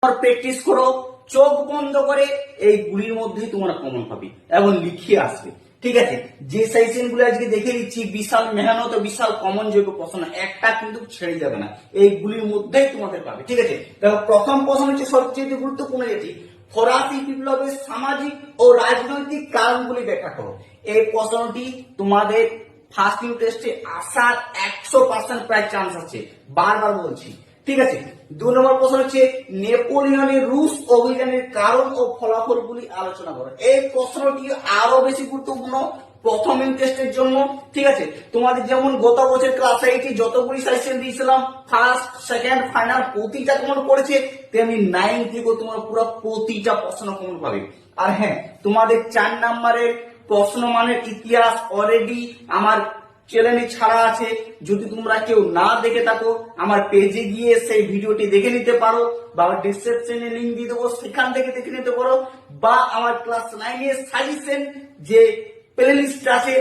Practice করো, চোখ বন্ধ করে এইগুলির মধ্যেই তোমরা কমন পাবে এবং লিখিয়ে আসবে। ঠিক আছে, যে সেশন গুলো আজকে দেখে দিচ্ছি বিশাল মেহনত, বিশাল কমন যোগ্য প্রশ্ন, একটা কিন্তু ছেড়ে যাবে না, এইগুলির মধ্যেই তোমাদের পাবে। ঠিক আছে, দেখো প্রথম প্রশ্ন হচ্ছে সবচেয়ে গুরুত্বপূর্ণ, যেটি ফরাসি বিপ্লবের সামাজিক ও রাজনৈতিক কারণগুলি ব্যাখ্যা করো। এই প্রশ্নটি তোমাদের ফার্স্ট ইউনিট টেস্টে আসার 100% প্রায় চান্স আছে, বারবার বলছি। ঠিক আছে, 2 নম্বর প্রশ্ন হচ্ছে নেপোলিয়নের রুশ অভিযানের কারণ ও ফলাফলগুলি আলোচনা করো। এই প্রশ্নটি আরো বেশি গুরুত্বপূর্ণ প্রথম ইউনিট টেস্টের জন্য। ঠিক আছে, তোমাদের যেমন গত বছর ক্লাস 8 যতগুলি সাজেশন দিয়েছিলাম ফার্স্ট সেকেন্ড ফাইনাল প্রতিটা তোমার পড়েছে, তেমনি 9 থেকে তোমার পুরো প্রতিটা প্রশ্ন কমন পাবে। আর হ্যাঁ, তোমাদের 4 নম্বরের প্রশ্ন মানের ইতিহাস অলরেডি আমার চ্যানেলে ছাড়া আছে, যদি তোমরা কেউ না দেখে থাকো আমার পেজে গিয়ে সেই ভিডিওটি দেখে নিতে পারো, বা ডেসক্রিপশনে লিংক দিয়ে দেবো, সেখান থেকে দেখে নিতে পারো, বা আমার ক্লাস 9 এর সাজেশন যে প্লেলিস্ট আছে